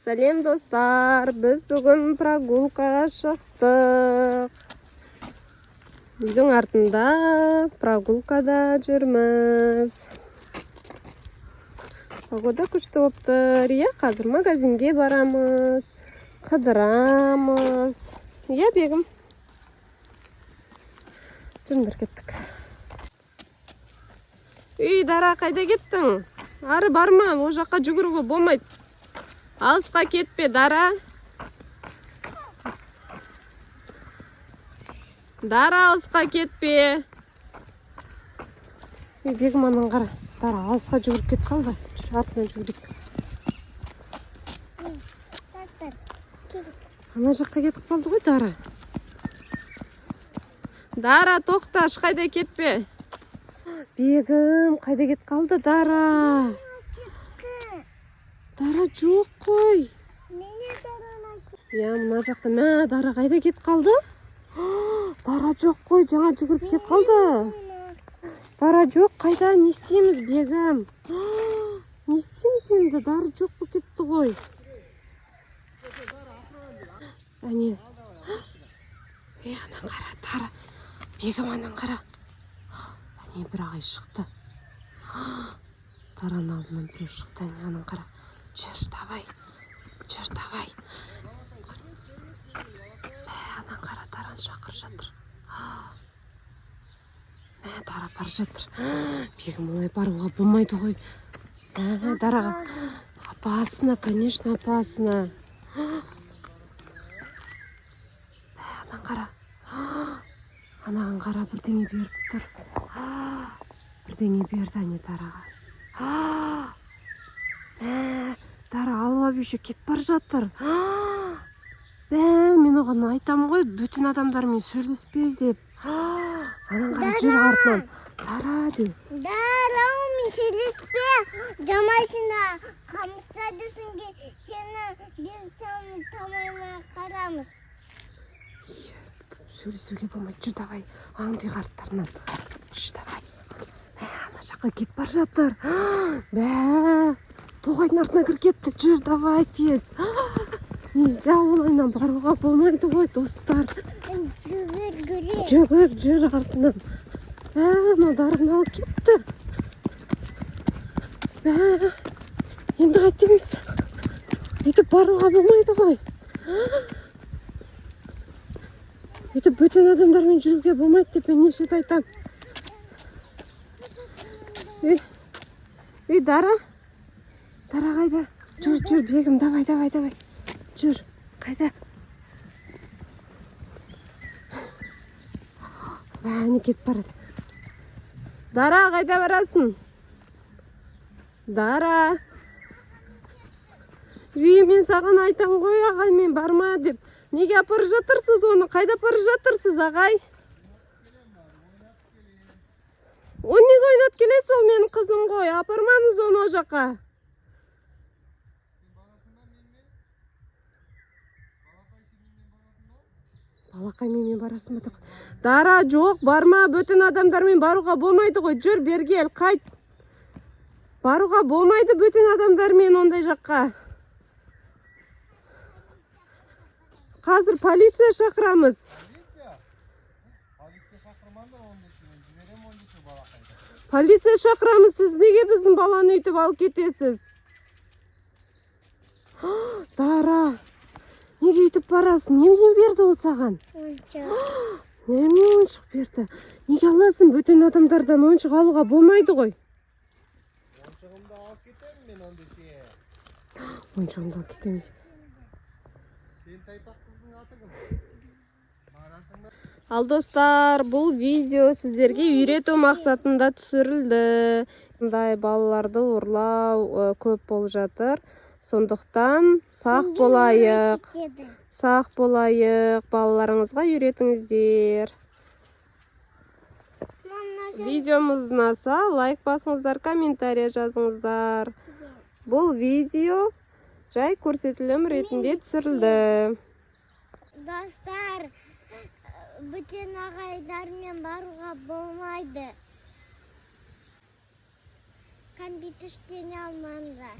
Сәлем достар, біз бүгін прогулкаға шықтық. Үйдің артында прогулкада жүрміз. Погода күшті боптыр. Қазір магазинге барамыз, қыдырамыз. Бегім. Жүріңдер, кеттік. Дара, қайда кеттің? Ары барма, о жаққа жүгіруге болмайды. Алысқа кетпе, Дара. Дара, алысқа кетпе. Бегім анан қара. Дара, алысқа жүгіріп кет қалды. Жүр, артынан жүгірейік. Ана жаққа кетіп қалды ғой, Дара. Дара, тоқта, қайда кетпе. Бегім, қайда кет қалды, Дара? Дара жоқ қой. Мына жақта, Дара қайда кет қалды? Дара жоқ қой, жаңа жүгіріп кет қалды. Дара жоқ, қайда, не істейміз, Бегім? Не істейміз енді, Дара жоқ болып кетті ғой. Әне. Анан қара, Дара. Бегім, анан қара. Әне, бір ағай шықты. Дараның алдынан біреу шықты, анан қара. Жүр, давай. Анан қара, Дараны шақыр жатыр. Дара бар жатыр. Бегім, олай баруға болмайды ғой. Дараға. Опасно, конечно, опасно. Анан қара. Анаған қара, бірдеңе беріп тұр. Бірдеңе берді, әне Дараға. Дара алып еще кет бар жатыр. Мен оған айтам ғой, бүтін адамдармен сөйлеспе деп. Анан қара, жүр артынан. Дара деп. Дара, мен сөйлеспе. Жамайсына қамыстайды сүнге сені біз сені тамайма қарамыз. Сөйлесуге болмайды. Жүр, давай. Аңдый қарттарынан. Жүр, давай. Ана жаққа кет бар жатыр. Тоғайдың артына кір кетті. Жүр, давай, тез. Нельзя олайынан баруға болмайды ғой, достар. Жүр артынан. Дараны алып кетті. Енді қайтеміз. Өйтіп баруға болмайды ғой. Өйтіп бүтін адамдармен жүруге болмайды деп мен неше айтам. Дара. Дара қайда? Жүр, Бегім, давай. Жүр, қайда? Не кетіп барады. Дара, қайда барасың? Дара. Мен саған айтам ғой, ағай, мен барма деп. Неге апарып жатырсыз оны? Қайда апарып жатырсыз, ағай? Оны неге ойнап келесіз, ол менің қызым ғой. Апармаңыз оны о жаққа. Балақай менімен барасың ба? Дара, жоқ, барма, бүтін адамдармен баруға болмайды ғой. Жүр, бергел, қайт. Баруға болмайды бүтін адамдармен ондай жаққа. Қазір полиция шақырамыз. Полиция шақырамыз, сіз неге біздің баланы өйтіп алып кетесіз? Дара, неге өйтіп барасың? Немен берді ол саған? Немен ойыншық берді? Неге аласың? Бүтін адамдардан ойыншық алуға болмайды ғой. Ойыншығымды алып кетемін мен онда сен. Ойыншығымды алып кетемін. Сен тайпақ қыздың аты кім? Ал достар, бұл видео сіздерге үйрету мақсатында түсірілді. Бұндай балаларды ұрлау көп болып жатыр. Сондықтан сақ болайық. Сақ болайық. Балаларыңызға үйретіңіздер. Видеомыз ұнаса, лайк басыңыздар, комментария жазыңыздар. Бұл видео жай көрсетілім ретінде түсірілді. Достар, бүтін ағайдармен баруға болмайды. Компьютер істене алмаңдар.